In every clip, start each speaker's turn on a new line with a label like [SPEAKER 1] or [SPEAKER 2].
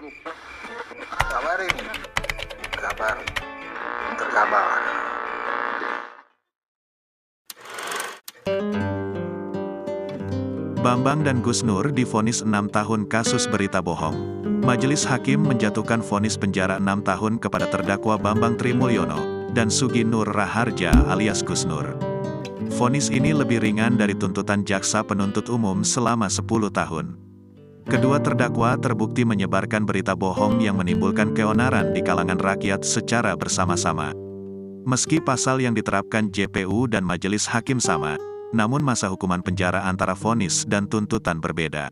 [SPEAKER 1] Kabar ini, kabar terkabar.
[SPEAKER 2] Bambang dan Gus Nur divonis 6 tahun kasus berita bohong. Majelis Hakim menjatuhkan vonis penjara 6 tahun kepada terdakwa Bambang Trimulyono dan Sugi Nur Raharja alias Gus Nur. Vonis ini lebih ringan dari tuntutan jaksa penuntut umum selama 10 tahun. Kedua terdakwa terbukti menyebarkan berita bohong yang menimbulkan keonaran di kalangan rakyat secara bersama-sama. Meski pasal yang diterapkan JPU dan Majelis Hakim sama, namun masa hukuman penjara antara vonis dan tuntutan berbeda.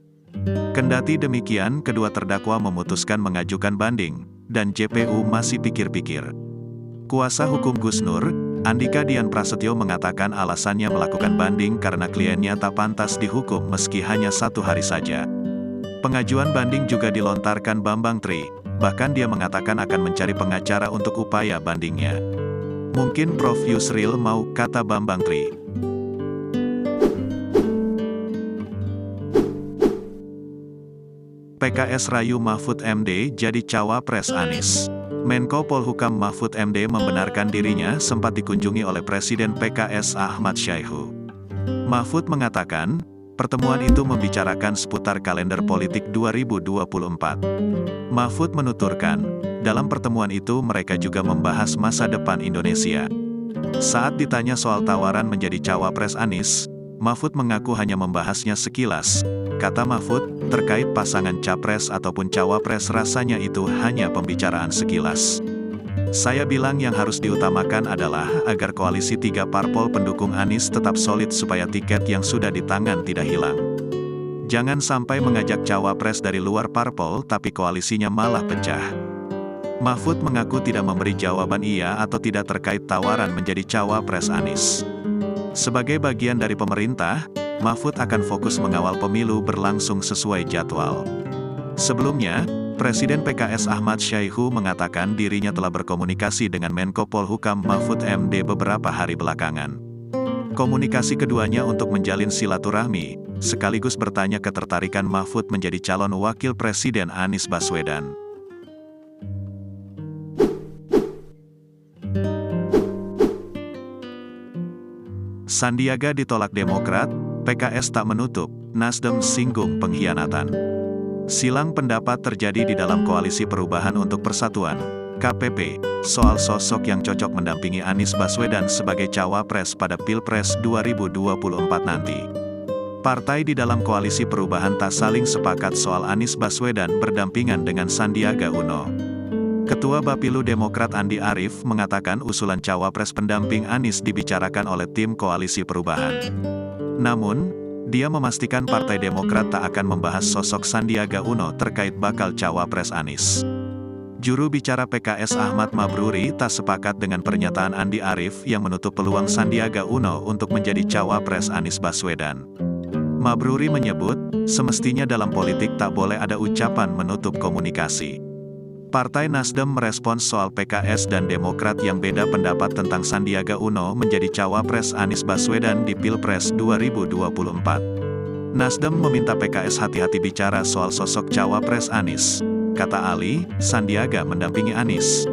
[SPEAKER 2] Kendati demikian, kedua terdakwa memutuskan mengajukan banding, dan JPU masih pikir-pikir. Kuasa hukum Gus Nur, Andika Dian Prasetyo mengatakan alasannya melakukan banding karena kliennya tak pantas dihukum meski hanya 1 hari saja. Pengajuan banding juga dilontarkan Bambang Tri, bahkan dia mengatakan akan mencari pengacara untuk upaya bandingnya. Mungkin Prof Yusril mau, kata Bambang Tri. PKS rayu Mahfud MD jadi cawapres Anies. Menko Polhukam Mahfud MD membenarkan dirinya sempat dikunjungi oleh Presiden PKS Ahmad Syaihu. Mahfud mengatakan, pertemuan itu membicarakan seputar kalender politik 2024. Mahfud menuturkan, dalam pertemuan itu mereka juga membahas masa depan Indonesia. Saat ditanya soal tawaran menjadi cawapres Anies, Mahfud mengaku hanya membahasnya sekilas. Kata Mahfud, terkait pasangan capres ataupun cawapres rasanya itu hanya pembicaraan sekilas. Saya bilang yang harus diutamakan adalah agar koalisi 3 parpol pendukung Anies tetap solid supaya tiket yang sudah di tangan tidak hilang. Jangan sampai mengajak cawapres dari luar parpol tapi koalisinya malah pecah. Mahfud mengaku tidak memberi jawaban iya atau tidak terkait tawaran menjadi cawapres Anies. Sebagai bagian dari pemerintah, Mahfud akan fokus mengawal pemilu berlangsung sesuai jadwal. Sebelumnya, Presiden PKS Ahmad Syaihu mengatakan dirinya telah berkomunikasi dengan Menko Polhukam Mahfud MD beberapa hari belakangan. Komunikasi keduanya untuk menjalin silaturahmi, sekaligus bertanya ketertarikan Mahfud menjadi calon wakil Presiden Anies Baswedan. Sandiaga ditolak Demokrat, PKS tak menutup, Nasdem singgung pengkhianatan. Silang pendapat terjadi di dalam Koalisi Perubahan untuk Persatuan, KPP, soal sosok yang cocok mendampingi Anies Baswedan sebagai cawapres pada Pilpres 2024 nanti. Partai di dalam Koalisi Perubahan tak saling sepakat soal Anies Baswedan berdampingan dengan Sandiaga Uno. Ketua Bapilu Demokrat Andi Arief mengatakan usulan cawapres pendamping Anies dibicarakan oleh tim Koalisi Perubahan. Namun, dia memastikan Partai Demokrat tak akan membahas sosok Sandiaga Uno terkait bakal cawapres Anies. Juru bicara PKS Ahmad Mabruri tak sepakat dengan pernyataan Andi Arief yang menutup peluang Sandiaga Uno untuk menjadi cawapres Anies Baswedan. Mabruri menyebut, semestinya dalam politik tak boleh ada ucapan menutup komunikasi. Partai Nasdem merespons soal PKS dan Demokrat yang beda pendapat tentang Sandiaga Uno menjadi cawapres Anies Baswedan di Pilpres 2024. Nasdem meminta PKS hati-hati bicara soal sosok cawapres Anies. Kata Ali, Sandiaga mendampingi Anies.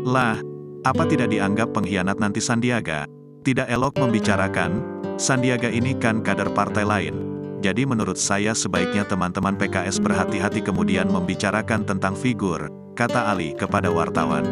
[SPEAKER 2] Lah, apa tidak dianggap pengkhianat nanti Sandiaga? Tidak elok membicarakan, Sandiaga ini kan kader partai lain. Jadi menurut saya sebaiknya teman-teman PKS berhati-hati kemudian membicarakan tentang figur, kata Ali kepada wartawan.